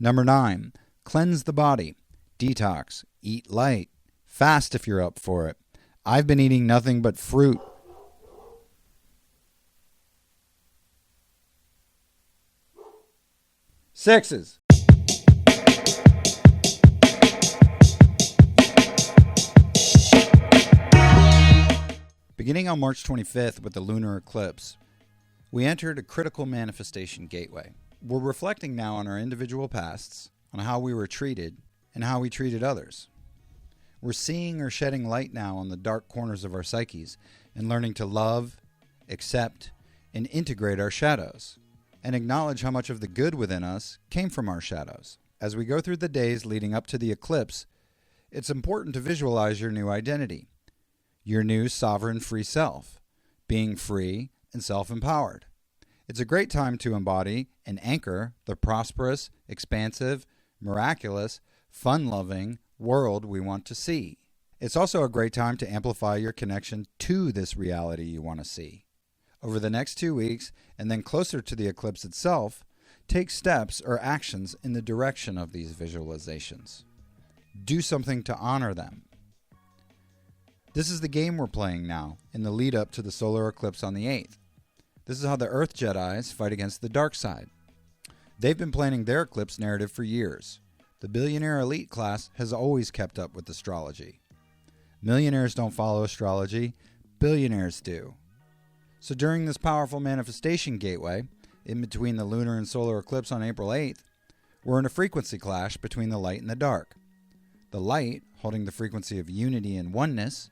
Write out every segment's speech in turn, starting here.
Number 9, cleanse the body, detox, eat light, fast if you're up for it. I've been eating nothing but fruit. Sixes. Beginning on March 25th with the lunar eclipse, we entered a critical manifestation gateway. We're reflecting now on our individual pasts, on how we were treated, and how we treated others. We're seeing or shedding light now on the dark corners of our psyches and learning to love, accept, and integrate our shadows, and acknowledge how much of the good within us came from our shadows. As we go through the days leading up to the eclipse, it's important to visualize your new identity, your new sovereign free self, being free and self-empowered. It's a great time to embody and anchor the prosperous, expansive, miraculous, fun-loving world we want to see. It's also a great time to amplify your connection to this reality you want to see. Over the next 2 weeks, and then closer to the eclipse itself, take steps or actions in the direction of these visualizations. Do something to honor them. This is the game we're playing now in the lead up to the solar eclipse on the 8th. This is how the Earth Jedi fight against the dark side. They've been planning their eclipse narrative for years. The billionaire elite class has always kept up with astrology. Millionaires don't follow astrology, billionaires do. So during this powerful manifestation gateway, in between the lunar and solar eclipse on April 8th, we're in a frequency clash between the light and the dark. The light holding the frequency of unity and oneness,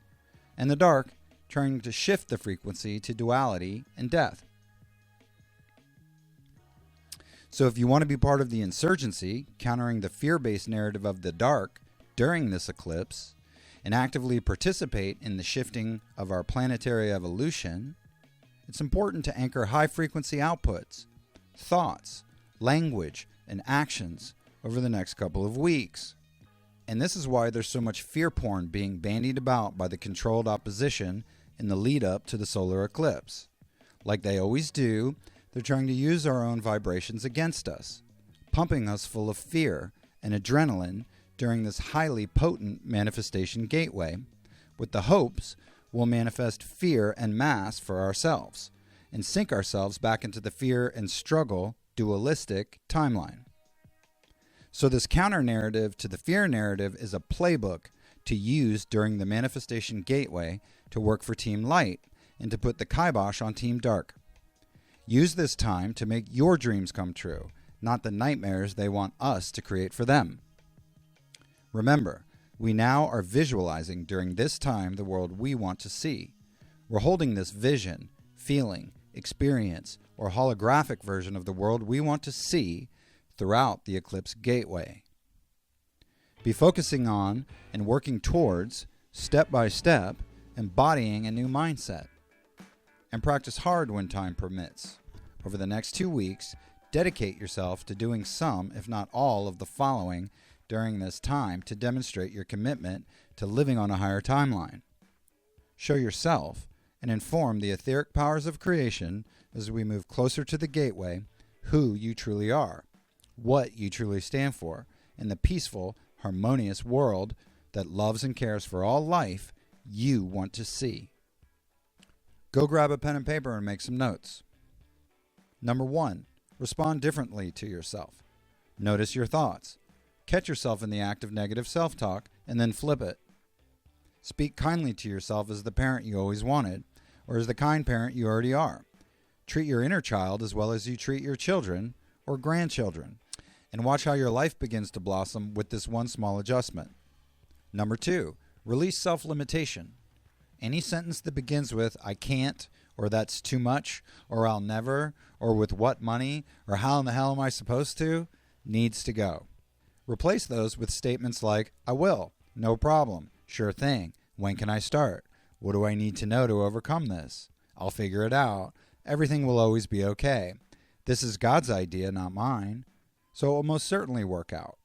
and the dark trying to shift the frequency to duality and death. So if you want to be part of the insurgency, countering the fear-based narrative of the dark during this eclipse, and actively participate in the shifting of our planetary evolution, it's important to anchor high-frequency outputs, thoughts, language, and actions over the next couple of weeks. And this is why there's so much fear porn being bandied about by the controlled opposition in the lead up to the solar eclipse. Like they always do, they're trying to use our own vibrations against us, pumping us full of fear and adrenaline during this highly potent manifestation gateway, with the hopes we'll manifest fear en masse for ourselves and sink ourselves back into the fear and struggle dualistic timeline. So this counter-narrative to the fear narrative is a playbook to use during the manifestation gateway to work for Team Light and to put the kibosh on Team Dark. Use this time to make your dreams come true, not the nightmares they want us to create for them. Remember, we now are visualizing during this time the world we want to see. We're holding this vision, feeling, experience, or holographic version of the world we want to see throughout the eclipse gateway. Be focusing on and working towards, step by step, embodying a new mindset. And practice hard when time permits. Over the next 2 weeks, dedicate yourself to doing some, if not all, of the following during this time to demonstrate your commitment to living on a higher timeline. Show yourself and inform the etheric powers of creation as we move closer to the gateway who you truly are, what you truly stand for, and the peaceful, harmonious world that loves and cares for all life you want to see. Go grab a pen and paper and make some notes. Number 1, respond differently to yourself. Notice your thoughts. Catch yourself in the act of negative self-talk and then flip it. Speak kindly to yourself as the parent you always wanted, or as the kind parent you already are. Treat your inner child as well as you treat your children or grandchildren, and watch how your life begins to blossom with this one small adjustment. Number 2, release self-limitation. Any sentence that begins with, I can't, or that's too much, or I'll never, or with what money, or how in the hell am I supposed to, needs to go. Replace those with statements like, I will, no problem, sure thing, when can I start, what do I need to know to overcome this, I'll figure it out, everything will always be okay, this is God's idea, not mine, so it will most certainly work out.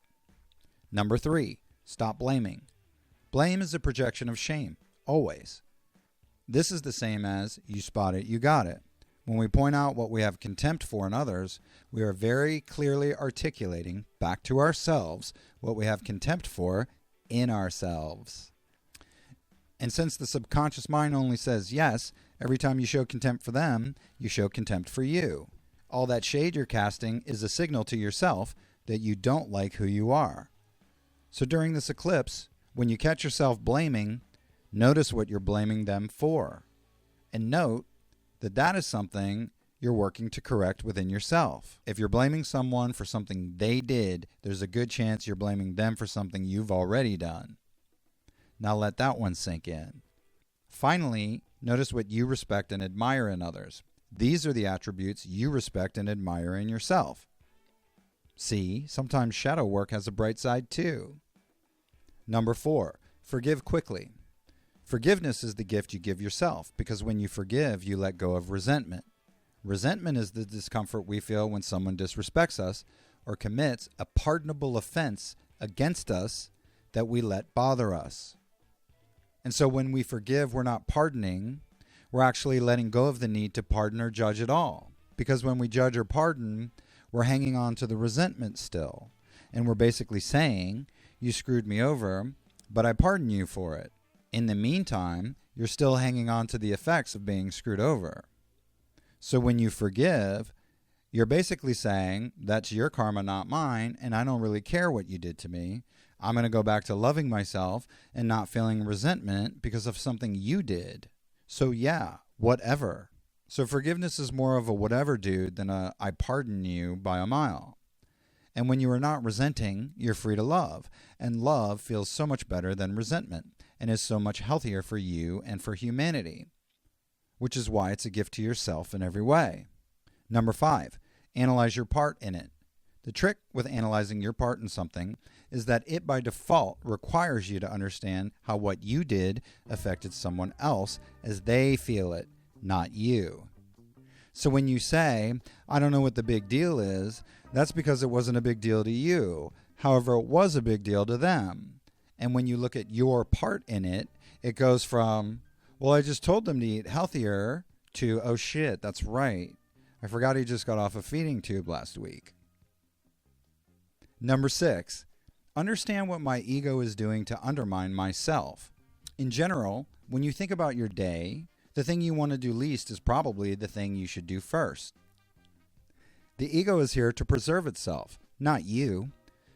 Number 3, stop blaming. Blame is a projection of shame, always. This is the same as, you spot it, you got it. When we point out what we have contempt for in others, we are very clearly articulating back to ourselves what we have contempt for in ourselves. And since the subconscious mind only says yes, every time you show contempt for them, you show contempt for you. All that shade you're casting is a signal to yourself that you don't like who you are. So during this eclipse, when you catch yourself blaming, notice what you're blaming them for. And note that that is something you're working to correct within yourself. If you're blaming someone for something they did, there's a good chance you're blaming them for something you've already done. Now let that one sink in. Finally, notice what you respect and admire in others. These are the attributes you respect and admire in yourself. See, sometimes shadow work has a bright side too. Number 4, forgive quickly. Forgiveness is the gift you give yourself, because when you forgive, you let go of resentment. Resentment is the discomfort we feel when someone disrespects us or commits a pardonable offense against us that we let bother us. And so when we forgive, we're not pardoning, we're actually letting go of the need to pardon or judge at all. Because when we judge or pardon, we're hanging on to the resentment still. And we're basically saying, you screwed me over, but I pardon you for it. In the meantime, you're still hanging on to the effects of being screwed over. So when you forgive, you're basically saying, that's your karma, not mine, and I don't really care what you did to me. I'm going to go back to loving myself and not feeling resentment because of something you did. So yeah, whatever. So forgiveness is more of a whatever dude than a I pardon you by a mile. And when you are not resenting, you're free to love. And love feels so much better than resentment and is so much healthier for you and for humanity, which is why it's a gift to yourself in every way. Number 5, analyze your part in it. The trick with analyzing your part in something is that it by default requires you to understand how what you did affected someone else as they feel it, not you. So when you say, I don't know what the big deal is, that's because it wasn't a big deal to you. However, it was a big deal to them. And when you look at your part in it, it goes from, well, I just told them to eat healthier, to, oh shit, that's right. I forgot he just got off a feeding tube last week. Number 6, understand what my ego is doing to undermine myself. In general, when you think about your day, the thing you want to do least is probably the thing you should do first. The ego is here to preserve itself, not you.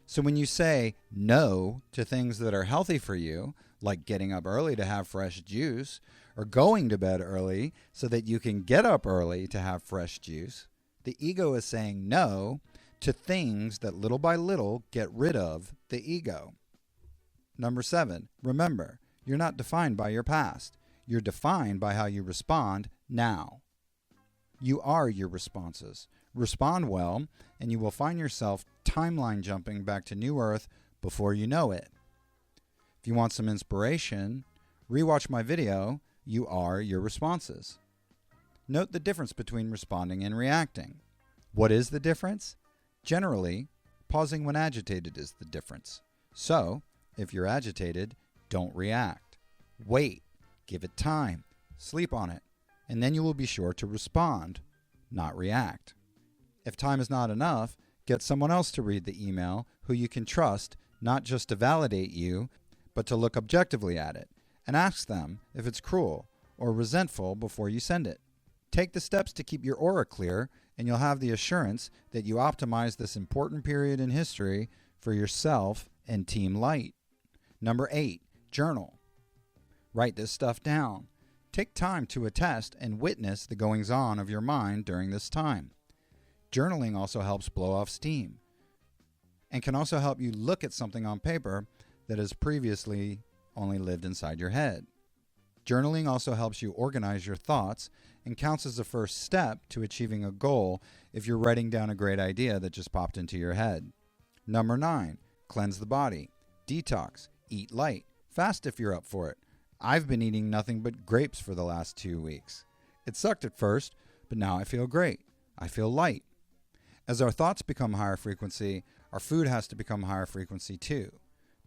So when you say no to things that are healthy for you, like getting up early to have fresh juice, or going to bed early so that you can get up early to have fresh juice, the ego is saying no to things that little by little get rid of the ego. Number 7, remember, you're not defined by your past. You're defined by how you respond now. You are your responses. Respond well, and you will find yourself timeline jumping back to New Earth before you know it. If you want some inspiration, rewatch my video, You Are Your Responses. Note the difference between responding and reacting. What is the difference? Generally, pausing when agitated is the difference. So, if you're agitated, don't react. Wait, give it time, sleep on it, and then you will be sure to respond, not react. If time is not enough, get someone else to read the email who you can trust, not just to validate you, but to look objectively at it, and ask them if it's cruel or resentful before you send it. Take the steps to keep your aura clear, and you'll have the assurance that you optimize this important period in history for yourself and Team Light. Number 8, journal. Write this stuff down. Take time to attest and witness the goings-on of your mind during this time. Journaling also helps blow off steam and can also help you look at something on paper that has previously only lived inside your head. Journaling also helps you organize your thoughts and counts as a first step to achieving a goal if you're writing down a great idea that just popped into your head. Number 9, cleanse the body, detox, eat light, fast if you're up for it. I've been eating nothing but grapes for the last 2 weeks. It sucked at first, but now I feel great. I feel light. As our thoughts become higher frequency, our food has to become higher frequency too.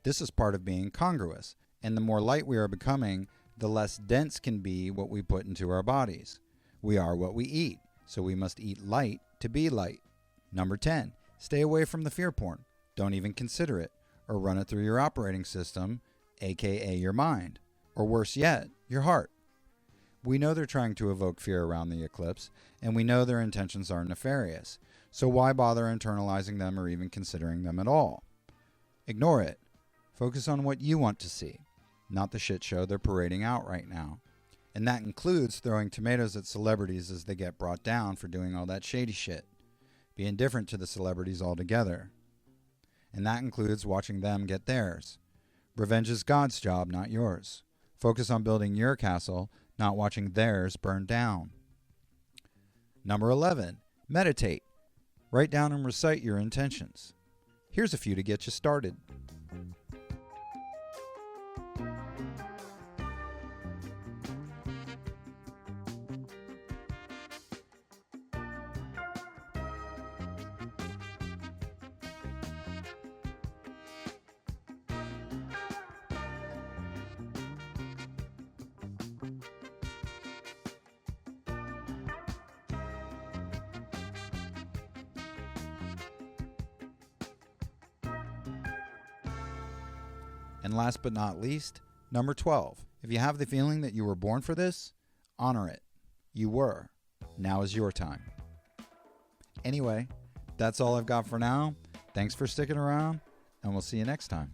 This is part of being congruous, and the more light we are becoming, the less dense can be what we put into our bodies. We are what we eat. so we must eat light to be light. Number 10, stay away from the fear porn. Don't even consider it, or run it through your operating system, aka your mind, or worse yet, your heart. We know they're trying to evoke fear around the eclipse, and we know their intentions are nefarious, so why bother internalizing them or even considering them at all? Ignore it. Focus on what you want to see, not the shit show they're parading out right now. And that includes throwing tomatoes at celebrities as they get brought down for doing all that shady shit. Be indifferent to the celebrities altogether. And that includes watching them get theirs. Revenge is God's job, not yours. Focus on building your castle, not watching theirs burn down. Number 11, meditate. Write down and recite your intentions. Here's a few to get you started. And last but not least, number 12. If you have the feeling that you were born for this, honor it. You were. Now is your time. Anyway, that's all I've got for now. Thanks for sticking around, and we'll see you next time.